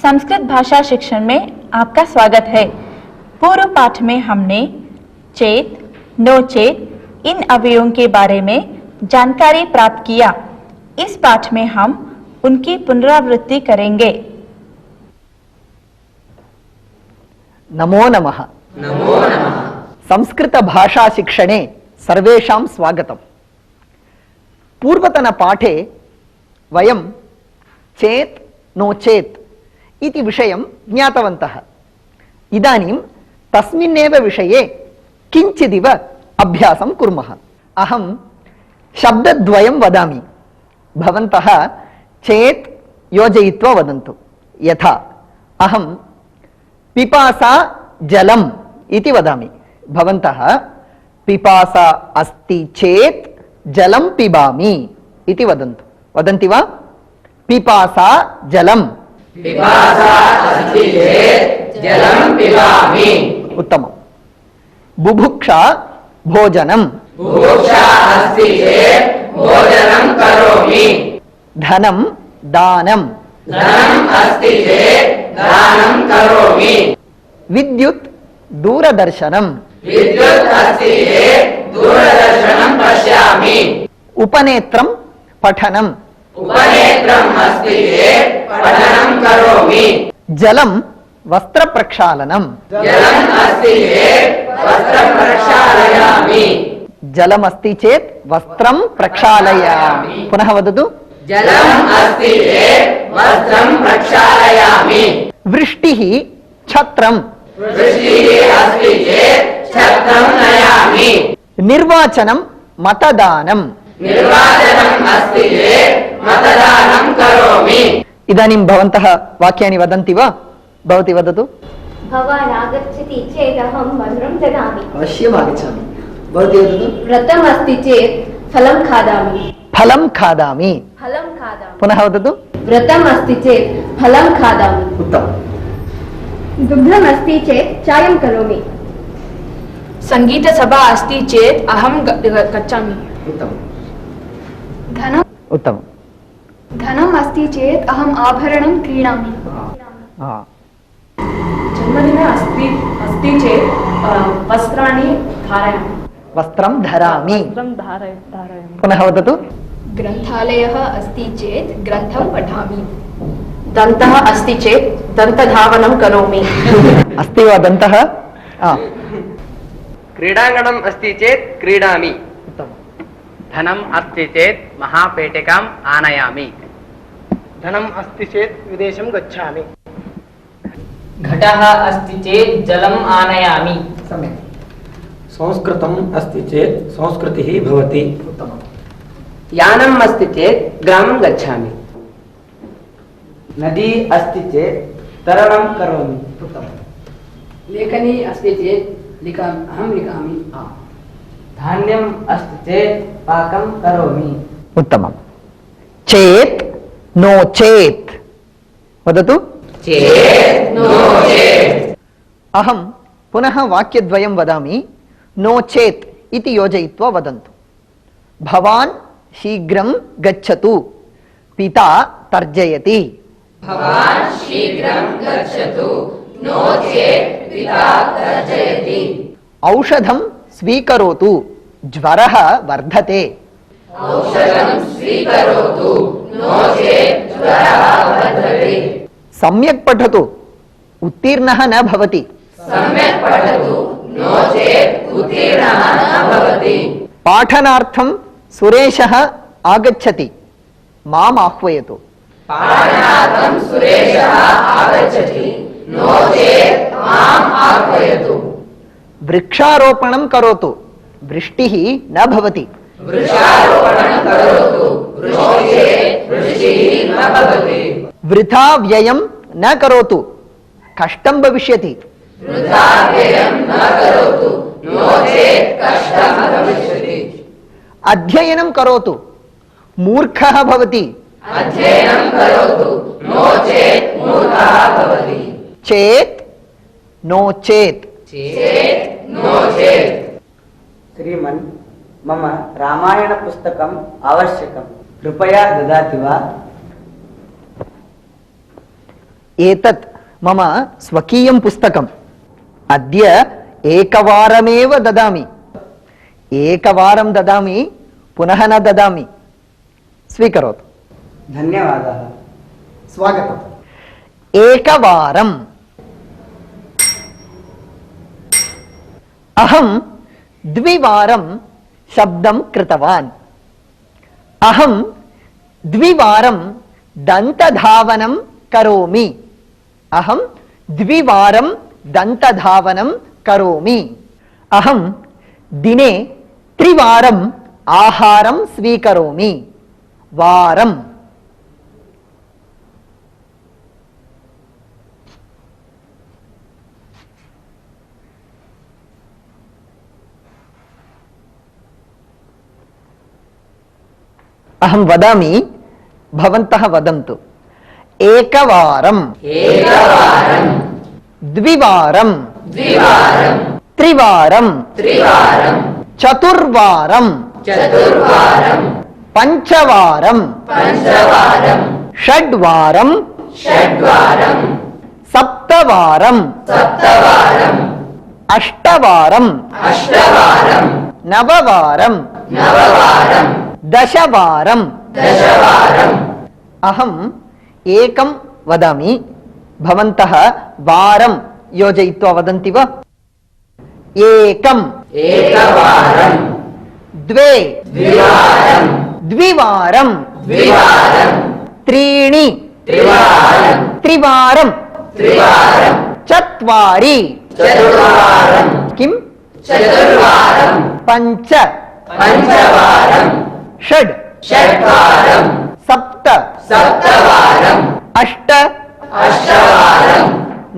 संस्कृत भाषा शिक्षण में आपका स्वागत है। पूर्व पाठ में हमने चेत, नोचेत इन अवयवों के बारे में जानकारी प्राप्त किया। इस पाठ में हम उनकी पुनरावृत्ति करेंगे। नमो नमः। नमो नमः। संस्कृत भाषा शिक्षणे सर्वेषां स्वागतम्। पूर्वतन पाठे वयं चेत् नोचेत् इति विषयं ज्ञातवन्तः। इदानीं तस्मिन्नेव विषये किञ्चिदिव अभ्यासं कुर्मः। अहं शब्दद्वयं वदामि, भवन्तः चेत् योजयित्वा वदन्तु। यथा अहं पिपासा जलम् इति वदामि, भवन्तः पिपासा अस्ति चेत् जलं पिबामि इति वदन्तु। वदन्ति वा? पिपासा जलम्। पिपासा अस्ति चेत् जलं पिबामि। उत्तमम्। बुभुक्षा भोजनं। बुभुक्षा अस्ति चेत् भोजनं करोमि। धनं दानं। धनम् अस्ति चेत् दानं करोमि। विद्युत् दूरदर्शनं। विद्युत् अस्ति चेत् दूरदर्शनं पश्यामि। उपनेत्रं पठनम्। उपनेत्रम् अस्ति चेत् पठनं करोमि। जलं वस्त्रप्रक्षालनं। जलम् अस्ति चेत् वस्त्रं प्रक्षालयामि। जलमस्ति चेत् वस्त्रं प्रक्षालयामि। पुनः वदतु। जलम् अस्ति चेत् वस्त्रं प्रक्षालयामि। वृष्टिः छत्रम्। वृष्टिः अस्ति चेत् छत्रं नयामि। निर्वाचनं मतदानं। निर्वाचनम् अस्ति चेत् मतदानं करोमि। इदानीं भवन्तः वाक्यानि वदन्ति वा? भवती वदतु। भवान् आगच्छति चेत् अहं मधुरं ददामि। अवश्यम् आगच्छामि। भवती वदतु। व्रतम् अस्ति चेत् फलं खादामि। फलं खादामि। फलं खादामि। पुनः वदतु। व्रतम् अस्ति चेत् फलं खादामि। उत्तमम्। दुग्धम् अस्ति चेत् चायं करोमि। सङ्गीतसभा अस्ति चेत् अहं गच्छामि। उत्तमम्। उत्तमम्। धनम् अस्ति चेत् अहम् आभरणं क्रीणामि। जन्मदिने अस्ति चेत् वस्त्राणि धारयामि। वस्त्रं धरामि। पुनः वदतु। ग्रन्थालयः अस्ति चेत् ग्रन्थं पठामि। दन्तः अस्ति चेत् दन्तधावनं करोमि। अस्ति वा दन्तः? क्रीडाङ्गणम् अस्ति चेत् क्रीडामि। धनम् अस्ति चेत् महापेटिकाम् आनयामि। धनम् अस्ति चेत् विदेशं गच्छामि। घटः अस्ति चेत् जलम् आनयामि। सम्यक्। संस्कृतम् अस्ति चेत् संस्कृतिः भवति। उत्तमम्। यानम् अस्ति चेत् ग्रामं गच्छामि। नदी अस्ति चेत् तरणं करोमि। उत्तमम्। लेखनी अस्ति चेत् अहं लिखामि। धान्यम् अस्ति चेत् पाकं करोमि। उत्तमम्। चेत् नो चेत् वदतु। चेत् नो चेत्। अहं पुनः वाक्यद्वयं वदामि। नो चेत् इति योजयित्वा वदन्तु। भवान् शीघ्रं गच्छतु, पिता तर्जयति। भवान् शीघ्रं गच्छतु, नो चेत् पिता तर्जयति। औषधं स्वीकरोतु, ज्वरः वर्धते। औषधं स्वीकरोतु, नो चेत् ज्वरः वर्धते। सम्यक् पठतु, उत्तीर्णः न भवति। सम्यक् पठतु, नो चेत् उत्तीर्णः न भवति। पाठनार्थं सुरेशः आगच्छति, माम् आह्वयतु। पाठनार्थं सुरेशः आगच्छति, नो चेत् माम् आह्वयतु। वृक्षारोपणं करोतु, वृष्टिः न भवति। वृक्षारोपणं करोतु, नो चेत् वृष्टिः न भवति। वृथा व्ययं न करोतु, कष्टं भविष्यति। वृथा व्ययं न करोतु, नो चेत् कष्टं भविष्यति। अध्ययनं करोतु, मूर्खः भवति। अध्ययनं करोतु, नो चेत् मूर्खः भवति। चेत् नो चेत्। चेत् नो चेत्। श्रीमन्, मम रामायणपुस्तकम् आवश्यकं, कृपया ददाति वा? एतत् मम स्वकीयं पुस्तकम् अद्य एकवारमेव ददामि एकवारं ददामि पुनः न ददामि स्वीकरोतु धन्यवादः स्वागतम् एकवारम् अहं द्विवारं शब्दं कृतवान् अहं द्विवारं दन्तधावनं करोमि अहं द्विवारं दन्तधावनं करोमि अहं दिने त्रिवारम् आहारं स्वीकरोमि वारम् अहं वदामि भवन्तः वदन्तु एकवारं द्विवारं त्रिवारं चतुर्वारं पञ्चवारं षड्वारं सप्तवारं अष्टवारं नववारं दशवारं अहम् एकं वदामि भवन्तः वारं योजयित्वा वदन्ति वा एकं द्वे द्विवारं त्रीणि त्रिवारं चत्वारि किं पञ्च षड् सप्त अष्ट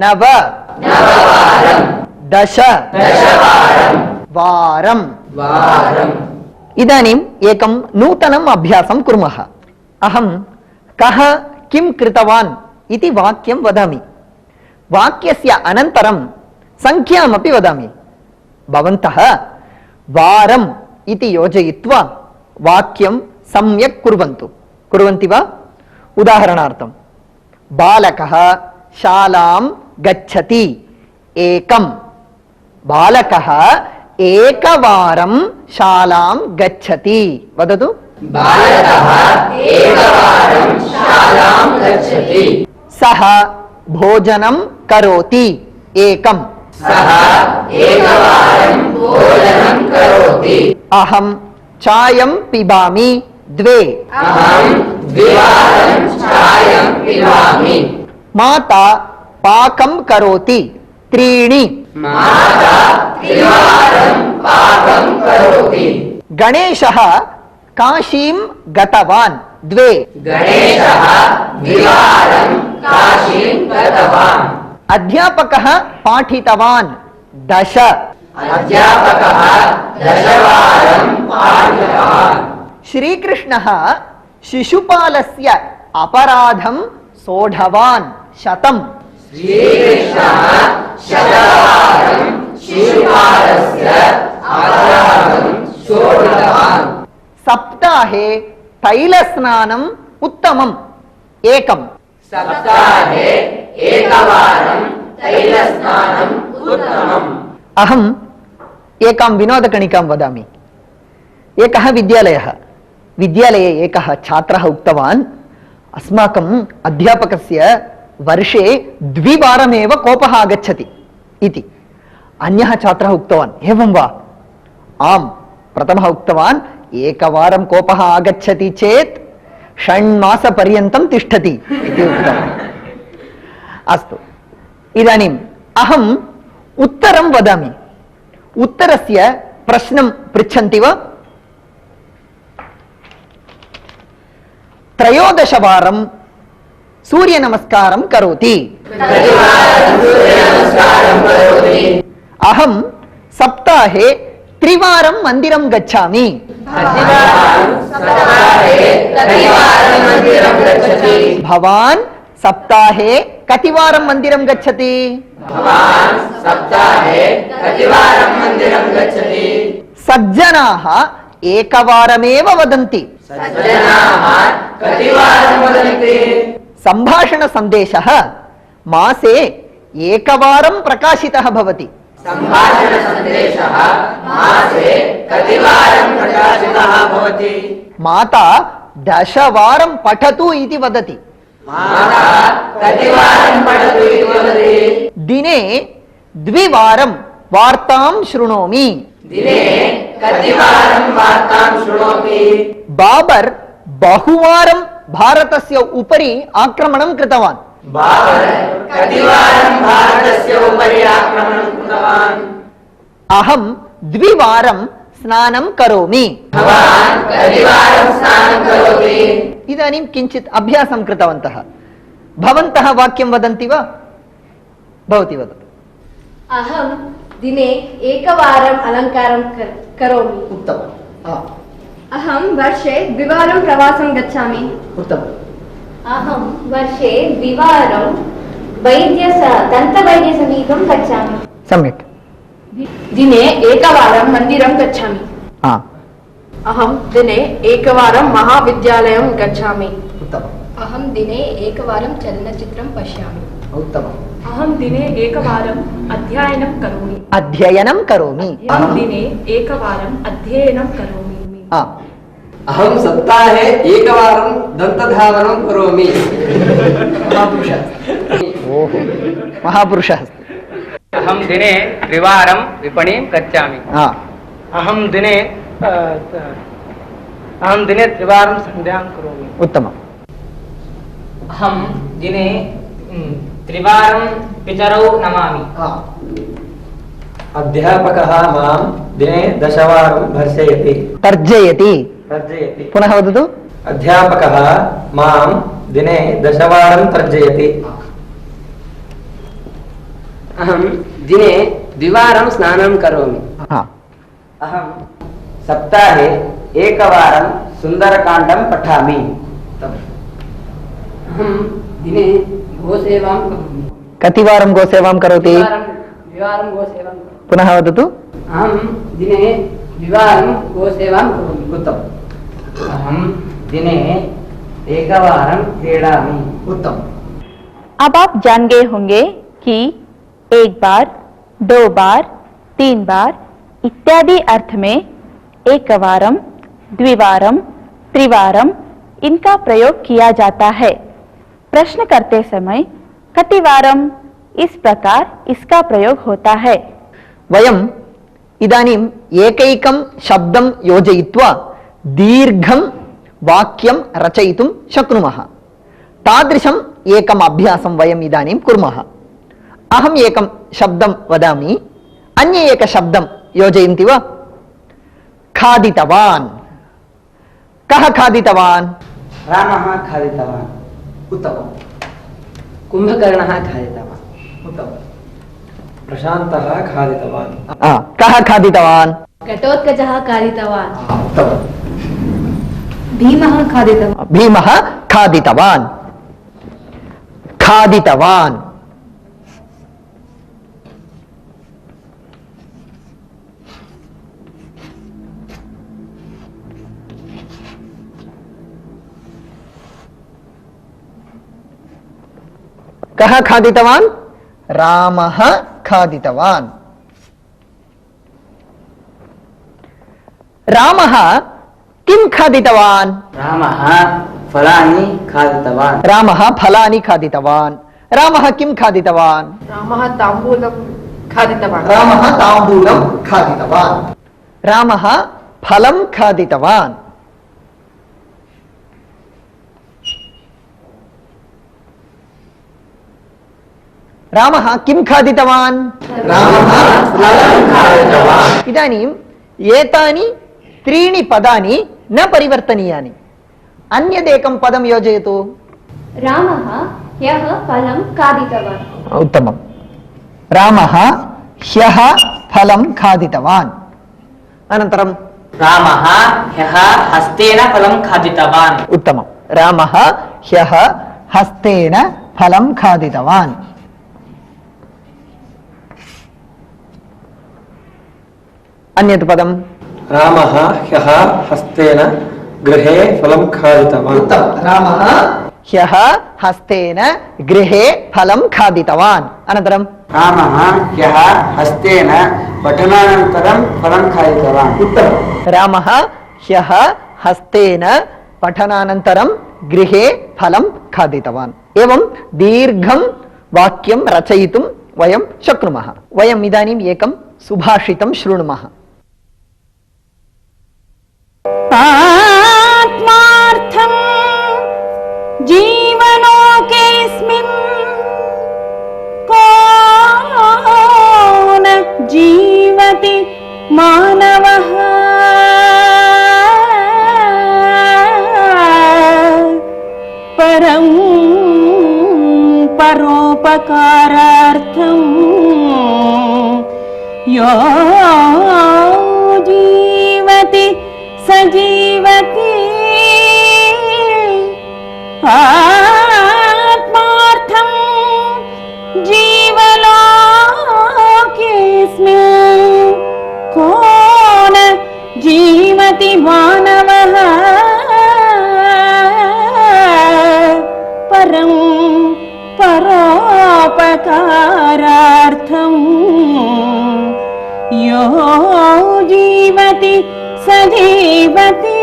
नव दश वारं इदानीम् एकं नूतनम् अभ्यासं कुर्मः अहं कः किं कृतवान् इति वाक्यं वदामि वाक्यस्य अनन्तरं संख्यामपि वदामि भवन्तः वारम् इति योजयित्वा वाक्यं सम्यक् कुर्वन्ति वा उदाहरणार्थं बालकः शालां गच्छति एकं बालकः एकवारं शालां गच्छति वदतु बालकः एकवारं शालां गच्छति सः भोजनं करोति एकं सः एकवारं भोजनं करोति अहं चायं पिबामि द्वे अहं द्विवारं चायं पिबामि माता पाकं करोति त्रीणि माता त्रिवारं पाकं करोति गणेशः काशीं गतवान् द्वे गणेशः द्विवारं काशीं गतवान् अध्यापकः पाठितवान् दश अध्यापकः दशवारं पाठितवान् श्रीकृष्णः शिशुपालस्य अपराधं सोढवान् शतम् श्रीकृष्णः शतवारं शिशुपालस्य अपराधं सोढवान् सप्ताहे तैलस्नानम् उत्तमम् एकम् सप्ताहे एकवारं तैलस्नानम् उत्तमम् अहम् एकां विनोदकणिकां वदामि एकः विद्यालये एकः छात्रः उक्तवान् अस्माकम् अध्यापकस्य वर्षे द्विवारमेव कोपः आगच्छति इति अन्यः छात्रः उक्तवान् एवं वा आम् प्रथमः उक्तवान् एकवारं कोपः आगच्छति चेत् षण्मासपर्यन्तं तिष्ठति इति उक्तवान् अस्तु इदानीम् अहम् उत्तरं वदामि उत्तरस्य प्रश्नं पृच्छन्ति वा त्रयोदशवारं सूर्यनमस्कारं करोति अहं सप्ताहे त्रिवारं मन्दिरं गच्छामि भवान् सप्ताहे कतिवारं मन्दिरं गच्छति सज्जनाः एकवारमेव वदन्ति सम्भाषण सन्देशः मासे एकवारं प्रकाशितः भवति। सम्भाषणसन्देशः मासे कतिवारं प्रकाशितः भवति? माता 10 वारं पठतु इति वदति। माता कतिवारं पठतु इति वदति? दिने 2 वारं वार्तां शृणोमि। दिने कतिवारं वार्तां शृणोति? बाबर् बहुवारं भारतस्य उपरि आक्रमणं कृतवान्। बाबर् कतिवारं भारतस्य उपरि आक्रमणं कृतवान्? अहं 2 वारं स्नानं करोमि। भवान् कतिवारं स्नानं करोति? इदानीं किञ्चित् अभ्यासं कृतवन्तः। भवन्तः वाक्यं वदन्ति वा? भवती वदतु। अहं दिने एकवारम् अलङ्कारं करोमि। उत्तमम्। अहं वर्षे 2 वारं प्रवासं गच्छामि। उत्तमम्। अहं वर्षे 2 वारं दन्तवैद्यसमीपं गच्छामि। सम्यक्। दिने एकवारं मन्दिरं गच्छामि। अहं दिने एकवारं महाविद्यालयं गच्छामि। उत्तमम्। अहं दिने एकवारं चलनचित्रं पश्यामि। उत्तमम्। अहं दिने एकवारम् अध्ययनं करोमि। अध्ययनं करोमि। अहं दिने एकवारं अध्ययनं करोमि। अहं सप्ताहे एकवारं दन्तधावनं करोमि। महापुरुषः। ओहो, महापुरुषः। अहं दिने 3 वारं विपणिं गच्छामि। अहं दिने 3 वारं सन्ध्यां करोमि। उत्तमम्। अहं दिने 3 वारं पितरौ नमामि। अध्यापकः मां दिने 10 वारं भर्सयति। तर्जयति। पुनः वदतु। अध्यापकः मां दिने 10 वारं तर्जयति। अहं दिने 2 वारं स्नानं करोमि। अहं सप्ताहे एकवारं सुन्दरकाण्डं पठामि। अहं दिने गोसेवां करोमि। कतिवारं गोसेवां करोति? 2 वारं गोसेवां करोमि। पुनः वदतु। अहं दिने 2 वारं गोसेवां करोमि। उत्तमम्। अहं दिने एकवारं क्रीडामि। उत्तमम्। अब आप जान गए होंगे कि 1 बार, 2 बार, 3 बार इत्यादि अर्थ में एकवारम, द्विवारम, त्रिवारम इनका प्रयोग किया जाता है। प्रश्न करते समय कतिवारम इस प्रकार इसका प्रयोग होता है। वयम् इदानीम् एकैकं शब्दं योजयित्वा दीर्घं वाक्यं रचयितुं शक्नुमः। तादृशम् एकम् अभ्यासं वयम् इदानीं कुर्मः। अहम् एकं शब्दं वदामि, अन्ये एक शब्दं योजयन्ति वा? खादितवान्। कः खादितवान्? रामः खादितवान्। उत्तमम्। कुम्भकर्णः खादितवान्। उत्तमम्। प्रशान्तः खादितवान्। कः खादितवान्? घटोत्कचः खादितवान्। उत्तमम्। भीमः खादितवान्। भीमः खादितवान्। खादितवान्। कः खादितवान्? रामः खादितवान्। रामः किं खादितवान्? रामः फलानि खादितवान्। रामः फलानि खादितवान्। रामः किं खादितवान्? रामः ताम्बूलं खादितवान्। रामः ताम्बूलं खादितवान्। रामः फलं खादितवान्। रामः किं खादितवान्? रामः फलं खादितवान्। इदानीम् एतानि 3 पदानि न परिवर्तनीयानि। अन्यदेकं पदं योजयतु। रामः ह्यः फलं खादितवान्। उत्तमम्। रामः ह्यः फलं खादितवान्। अनन्तरं रामः ह्यः हस्तेन फलं खादितवान्। उत्तमं। रामः ह्यः हस्तेन फलं खादितवान्। अन्यत् पदं रामः ह्यः हस्तेन गृहे फलं खादितवान्। उत्तमं। रामः ह्यः हस्तेन गृहे फलं खादितवान्। अनन्तरं रामः ह्यः हस्तेन पठनानन्तरं फलं खादितवान्। उत्तमम्। रामः ह्यः हस्तेन पठनानन्तरं गृहे फलं खादितवान्। एवं दीर्घं वाक्यं रचयितुं वयं शक्नुमः। वयम् इदानीम् एकं सुभाषितं शृणुमः। आत्मार्थं जीवलोकेऽस्मिन् को न जीवति मानवः परं परोपकारार्थं यो जीवति स जीवति। आत्मार्थं जीवलोकेऽस्मिन् को न जीवति मानवः परं परोपकारार्थं यो जीवति स जीवति।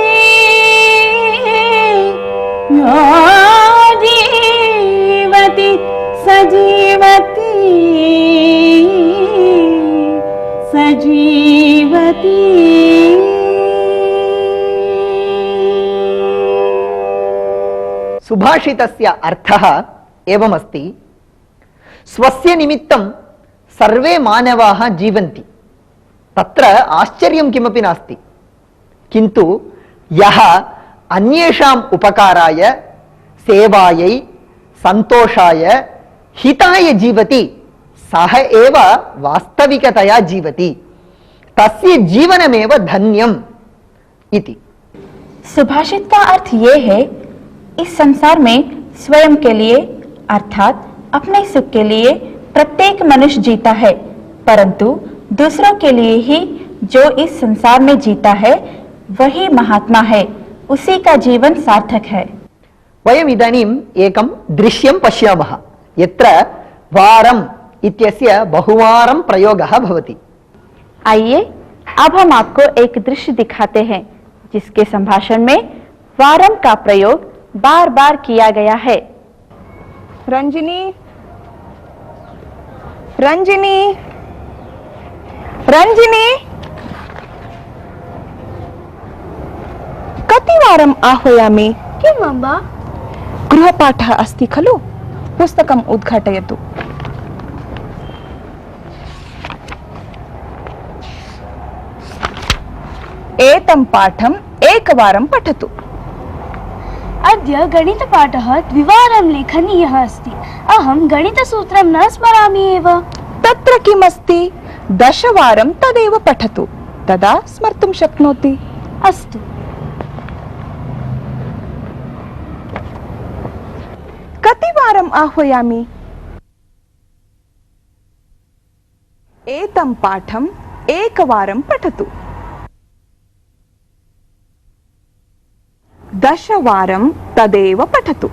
यो जीवति स जीवति स जीवति। सुभाषितस्य अर्थः एवमस्ति। स्वस्य निमित्तं सर्वे मानवाः जीवन्ति, तत्र आश्चर्यं किमपि नास्ति। किन्तु यः अन्येषाम् उपकाराय, सेवायै, सन्तोषाय, हिताय जीवति सः एव वास्तविकतया जीवति, तस्य जीवनमेव धन्यम् इति। सुभाषित का अर्थ ये है, इस संसार में स्वयं के लिए अर्थात अपने सुख के लिए प्रत्येक मनुष्य जीता है, परंतु दूसरों के लिए ही जो इस संसार में जीता है वही महात्मा है, उसी का जीवन सार्थक है। वयम् इदानीम् एकं दृश्यं पश्यामः, यत्र वारम् इत्यस्य बहुवारं प्रयोगः भवति। आइए अब हम आपको एक दृश्य दिखाते हैं जिसके संभाषण में वारम का प्रयोग बार बार किया गया है। रंजिनी, रंजिनी, रंजिनी, कतिवारम् आह्वयामि? किम् अम्बा? गृहपाठः अस्ति खलु, पुस्तकम् उद्घाटयतु। एतं पाठम् एकवारं पठतु। अद्य गणितपाठः द्विवारं लेखनीयः अस्ति। अहं गणितसूत्रं न स्मरामि एव। तत्र किमस्ति? 10 वारं तदेव पठतु, तदा स्मर्तुं शक्नोति। अस्तु। कतिवारम् आह्वयामि? एतं पाठम् एकवारं पठतु। 10 वारं तदेव पठतु।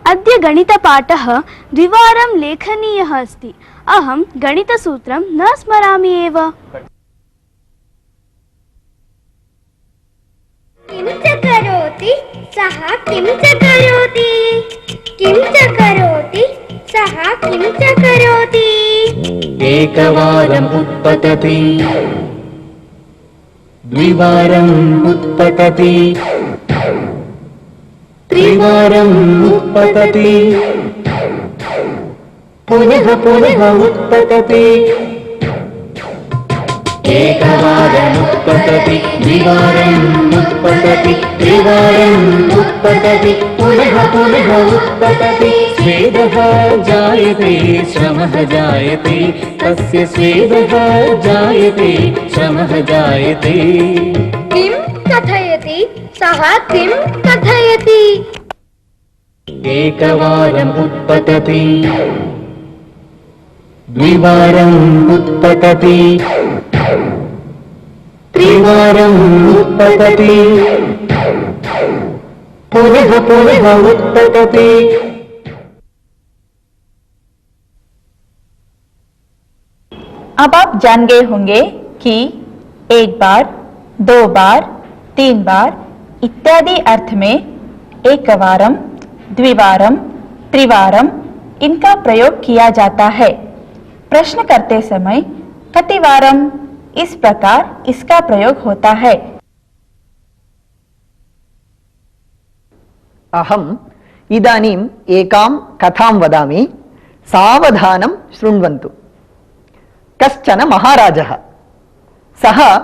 अद्य गणितपाठः द्विवारं लेखनीयः अस्ति। अहं गणितसूत्रं न स्मरामि एव। किं च करोति सः किं च करोति? किं च करोति सः किं च करोति? एकवारम् उत्पतति, द्विवारम् उत्पतति, त्रिवारम् उत्पतति, पुनः पुनः उत्पतति। एकवारम् उत्पतति, द्विवारम् उत्पतति, त्रिवारम् उत्पतति, पुनः पुनः उत्पतति। स्वेदः जायते श्रमः जायते, तस्य स्वेदः जायते श्रमः जायते। किं कथयति सः किं कथयति? एकवारम् उत्पतति, द्विवारम् उत्पतति, त्रिवारम् उत्पतति पुनः पुनः उत्पतति। अब आप जान गए होंगे कि एक बार, दो बार, तीन बार इत्यादि अर्थ में एकवारम, द्विवारम, त्रिवारम इनका प्रयोग किया जाता है। प्रश्न करते समय कतिवारम इस प्रकार इसका प्रयोग होता है। अहम इदानीम एकां कथां वदामि, सावधानं शृण्वन्तु। कश्चन महाराजः, सः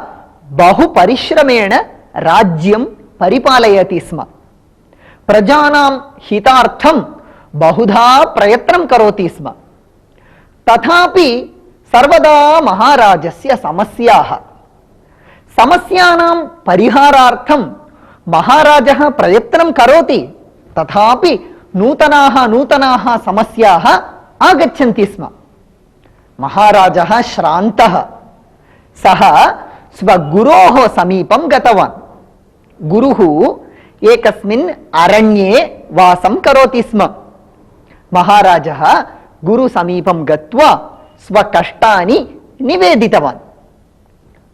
बहु परिश्रमेण राज्यं परिपालयति स्म। प्रजानां हितार्थं बहुधा प्रयत्नं करोति स्म। तथापि सर्वदा महाराजस्य समस्यानां परिहारार्थं महाराजः प्रयत्नं करोति, तथापि नूतनाः समस्याः आगच्छन्ति स्म। महाराजः श्रान्तः, सः स्वगुरोः समीपं गतवान्। गुरुः एकस्मिन् अरण्ये वासं करोति स्म। महाराजः गुरुसमीपं गत्वा स्वकष्टानि निवेदितवान्।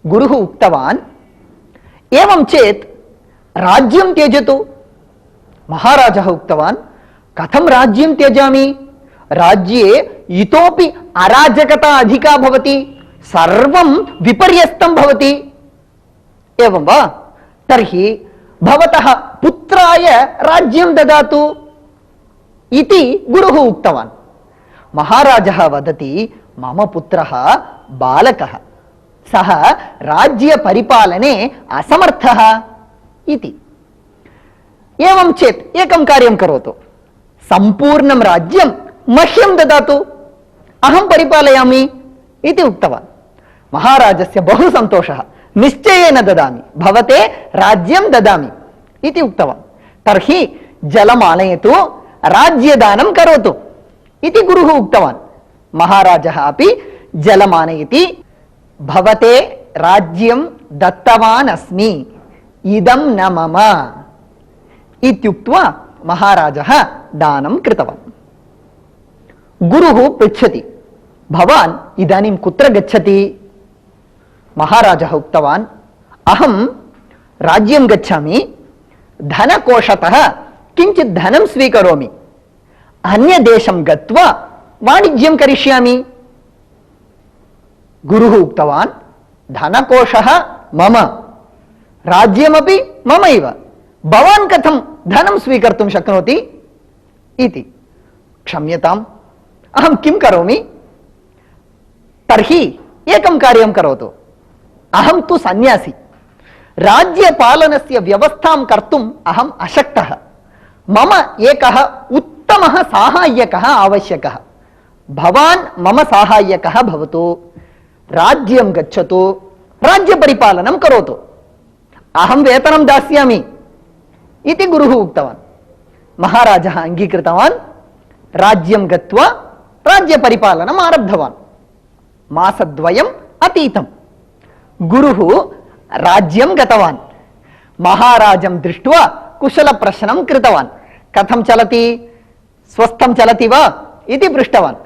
गुरुः उक्तवान्, एवं चेत् राज्यं त्यजतु। महाराजः उक्तवान्, कथं राज्यं त्यजामि? राज्ये इतोपि अराजकता अधिका भवति, सर्वं विपर्यस्तं भवति। एवं वा? तर्हि भवतः पुत्राय राज्यं ददातु इति गुरुः उक्तवान्। महाराजः वदति, मम पुत्रः बालकः, सः राज्यपरिपालने असमर्थः इति। एवं चेत् एकं कार्यं करोतु, सम्पूर्णं राज्यं मह्यं ददातु, अहं परिपालयामि इति उक्तवान्। महाराजस्य बहु सन्तोषः, निश्चयेन ददामि, भवते राज्यं ददामि इति उक्तवान्। तर्हि जलम् आनयतु, राज्यदानं करोतु इति गुरुः उक्तवान्। महाराजः अपि जलम् आनयति। भवते राज्यं दत्तवान् अस्मि, इदं न मम इत्युक्त्वा महाराजः दानं कृतवान्। गुरुः पृच्छति, भवान् इदानीं कुत्र गच्छति? महाराजः उक्तवान्, अहं राज्यं गच्छामि, धनकोशतः किञ्चित् धनं स्वीकरोमि, अन्यदेशं गत्वा वाणिज्यं करिष्यामि। गुरुः उक्तवान्, धनकोशः मम, राज्यमपि ममैव, भवान् कथं धनं स्वीकर्तुं शक्नोति इति। क्षम्यताम्, अहं किं करोमि? तर्हि एकं कार्यं करोतु, अहं तु सन्यासी, राज्यपालनस्य व्यवस्थां कर्तुम् अहम् अशक्तः। मम एकः उत्तमः साहाय्यकः आवश्यकः। भवान् मम साहाय्यकः भवतु, राज्यं गच्छतु, राज्यपरिपालनं करोतु, अहं वेतनं दास्यामि इति गुरुः उक्तवान्। महाराजः अङ्गीकृतवान्, राज्यं गत्वा राज्यपरिपालनम् आरब्धवान्। मासद्वयम् अतीतं। गुरुः राज्यं गतवान्। महाराजं दृष्ट्वा कुशलप्रश्नं कृतवान्, कथं चलति, स्वस्थं चलति वा इति पृष्टवान्।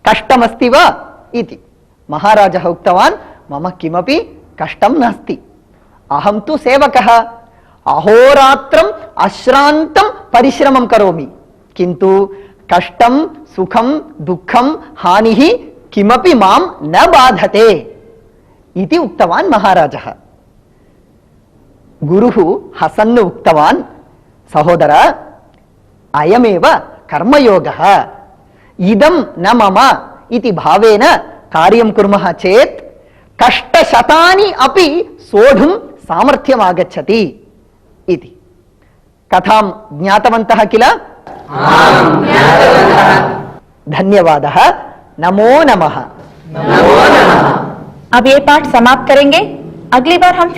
कष्टमस्ति वा इति। महाराजः उक्तवान्, मम किमपि कष्टं नास्ति, अहं तु सेवकः, अहोरात्रम् अश्रान्तं परिश्रमं करोमि, किन्तु कष्टं सुखं दुःखं हानिः किमपि मां न बाधते इति उक्तवान् महाराजः। गुरुः हसन् उक्तवान्, सहोदर, अयमेव कर्मयोगः, इदं न मम इति भावेन कार्यं कुर्मः चेत् कष्टशतानि अपि सोढुं सामर्थ्यम् आगच्छति इति। कथां ज्ञातवन्तः किल? धन्यवादः। नमो नमः। अब ये पाठ समाप्त करेंगे। अगली बार हम